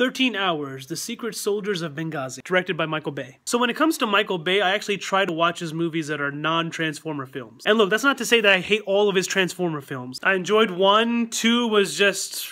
13 Hours, The Secret Soldiers of Benghazi, directed by Michael Bay. So when it comes to Michael Bay, I actually try to watch his movies that are non-Transformer films. And look, that's not to say that I hate all of his Transformer films. I enjoyed 1, 2 was just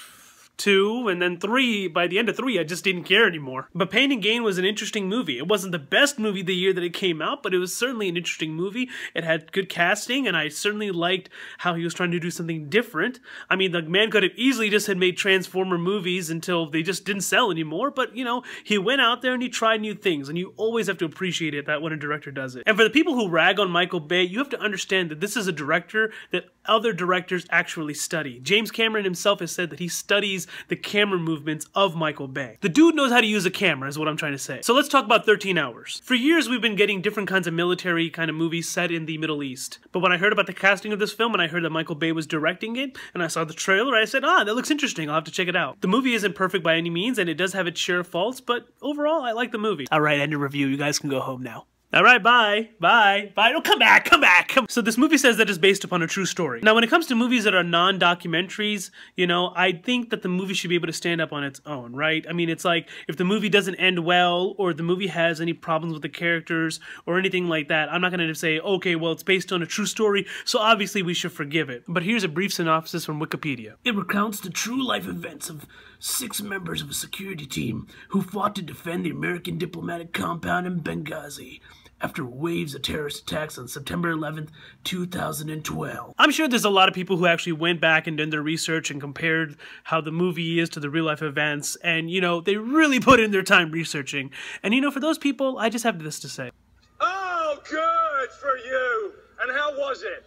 2, and then 3, by the end of 3, I just didn't care anymore. But Pain and Gain was an interesting movie. It wasn't the best movie the year that it came out, but it was certainly an interesting movie. It had good casting, and I certainly liked how he was trying to do something different. I mean, the man could have easily just had made Transformer movies until they just didn't sell anymore, but, you know, he went out there and he tried new things, and you always have to appreciate it that when a director does it. And for the people who rag on Michael Bay, you have to understand that this is a director that other directors actually study. James Cameron himself has said that he studies the camera movements of Michael Bay. The dude knows how to use a camera is what I'm trying to say. So let's talk about 13 Hours. For years we've been getting different kinds of military kind of movies set in the Middle East. But when I heard about the casting of this film and I heard that Michael Bay was directing it and I saw the trailer, I said, that looks interesting. I'll have to check it out. The movie isn't perfect by any means and it does have its share of faults, but overall I like the movie. Alright, end of review. You guys can go home now. Alright, bye. Bye. Bye. No, come back. Come back. So this movie says that it's based upon a true story. Now, when it comes to movies that are non-documentaries, you know, I think that the movie should be able to stand up on its own, right? I mean, it's like, if the movie doesn't end well, or the movie has any problems with the characters, or anything like that, I'm not going to say, okay, well, it's based on a true story, so obviously we should forgive it. But here's a brief synopsis from Wikipedia. It recounts the true life events of 6 members of a security team who fought to defend the American diplomatic compound in Benghazi after waves of terrorist attacks on September 11th, 2012. I'm sure there's a lot of people who actually went back and did their research and compared how the movie is to the real life events, and, you know, they really put in their time researching. And, you know, for those people, I just have this to say. Oh, good for you! And how was it?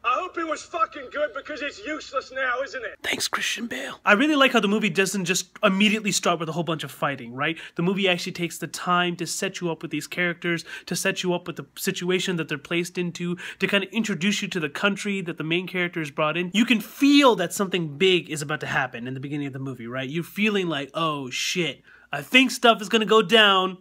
I hope it was fucking good because it's useless now, isn't it? Thanks, Christian Bale. I really like how the movie doesn't just immediately start with a whole bunch of fighting, right? The movie actually takes the time to set you up with these characters, to set you up with the situation that they're placed into, to kind of introduce you to the country that the main character is brought in. You can feel that something big is about to happen in the beginning of the movie, right? You're feeling like, oh shit, I think stuff is gonna go down,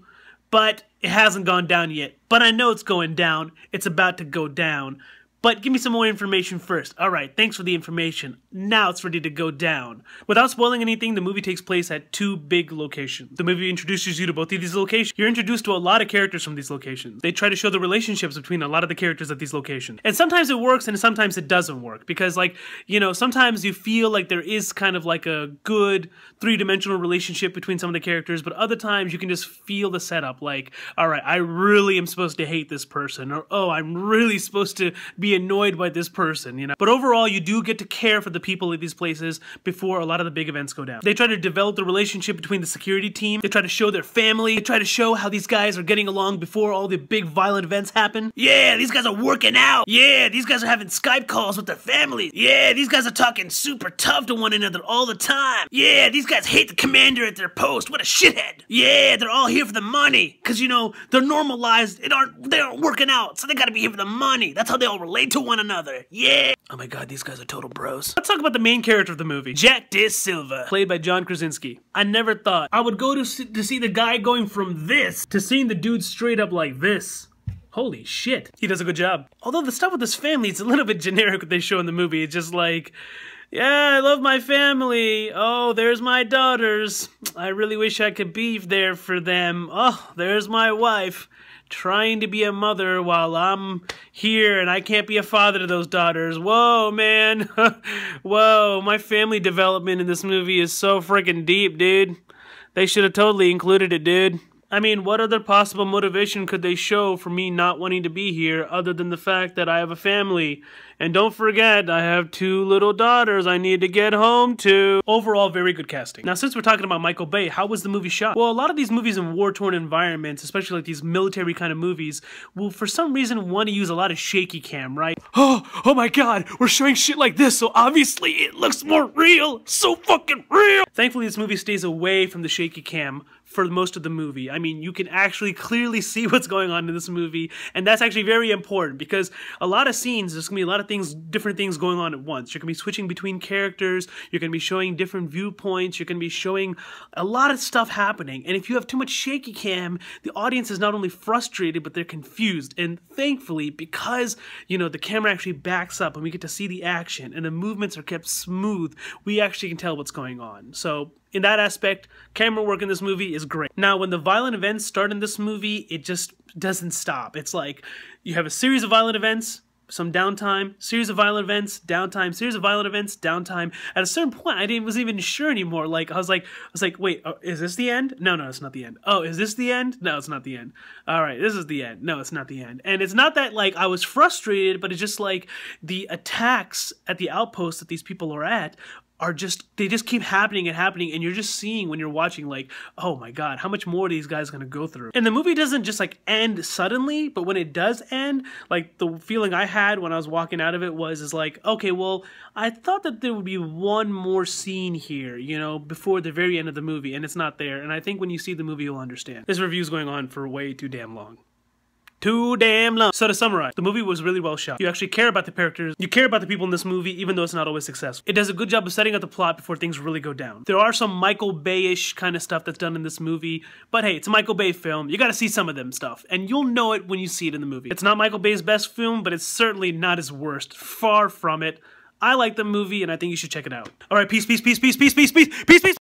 but it hasn't gone down yet. But I know it's going down. It's about to go down. But give me some more information first. Alright, thanks for the information. Now it's ready to go down. Without spoiling anything, the movie takes place at 2 big locations. The movie introduces you to both of these locations. You're introduced to a lot of characters from these locations. They try to show the relationships between a lot of the characters at these locations. And sometimes it works and sometimes it doesn't work. Because, like, you know, sometimes you feel like there is kind of like a good 3-dimensional relationship between some of the characters, but other times you can just feel the setup. Like, alright, I really am supposed to hate this person. Or, oh, I'm really supposed to be annoyed by this person, you know. But overall, you do get to care for the people at these places before a lot of the big events go down. They try to develop the relationship between the security team. They try to show their family. They try to show how these guys are getting along before all the big violent events happen. Yeah, these guys are working out. Yeah, these guys are having Skype calls with their families. Yeah, these guys are talking super tough to one another all the time. Yeah, these guys hate the commander at their post. What a shithead. Yeah, they're all here for the money. Cause, you know, they're normalized. They aren't working out, so they gotta be here for the money. That's how they all relate to one another. Yeah. Oh my god, these guys are total bros. Let's talk about the main character of the movie, Jack De Silva, played by John Krasinski. I never thought I would go to see the guy going from this to seeing the dude straight up like this. Holy shit. He does a good job. Although the stuff with his family, it's a little bit generic what they show in the movie. It's just like, yeah, I love my family. Oh, there's my daughters. I really wish I could be there for them. Oh, there's my wife, trying to be a mother while I'm here and I can't be a father to those daughters. Whoa, man. Whoa, my family development in this movie is so freaking deep, dude. They should have totally included it, dude. I mean, what other possible motivation could they show for me not wanting to be here other than the fact that I have a family? And don't forget, I have 2 little daughters I need to get home to. Overall, very good casting. Now, since we're talking about Michael Bay, how was the movie shot? Well, a lot of these movies in war-torn environments, especially like these military kind of movies, will for some reason want to use a lot of shaky cam, right? Oh my god, we're showing shit like this, so obviously it looks more real. So fucking real! Thankfully, this movie stays away from the shaky cam for most of the movie. I mean, you can actually clearly see what's going on in this movie, and that's actually very important because a lot of scenes, there's gonna be a lot of of different things going on at once. You're going to be switching between characters. You're going to be showing different viewpoints. You're going to be showing a lot of stuff happening. And if you have too much shaky cam, the audience is not only frustrated, but they're confused. And thankfully, because, you know, the camera actually backs up and we get to see the action and the movements are kept smooth, we actually can tell what's going on. So in that aspect, camera work in this movie is great. Now, when the violent events start in this movie, it just doesn't stop. It's like you have a series of violent events, some downtime, series of violent events, downtime, series of violent events, downtime. At a certain point, wasn't even sure anymore. Like I was like, wait, is this the end? No, it's not the end. Oh, is this the end? No, it's not the end. All right, this is the end. No, it's not the end. And it's not that like I was frustrated, but it's just like the attacks at the outpost that these people are at they just keep happening and you're just seeing when you're watching like, oh my god, how much more are these guys gonna go through? And the movie doesn't just like end suddenly, but when it does end, like the feeling I had when I was walking out of it is like, okay, well, I thought that there would be one more scene here, you know, before the very end of the movie, and it's not there. And I think when you see the movie, you'll understand. This review's going on for way too damn long. Too damn long. So to summarize, the movie was really well shot. You actually care about the characters. You care about the people in this movie, even though it's not always successful. It does a good job of setting up the plot before things really go down. There are some Michael Bay-ish kind of stuff that's done in this movie, but hey, it's a Michael Bay film. You gotta see some of them stuff, and you'll know it when you see it in the movie. It's not Michael Bay's best film, but it's certainly not his worst. Far from it. I like the movie, and I think you should check it out. All right, peace, peace, peace, peace, peace, peace, peace, peace, peace.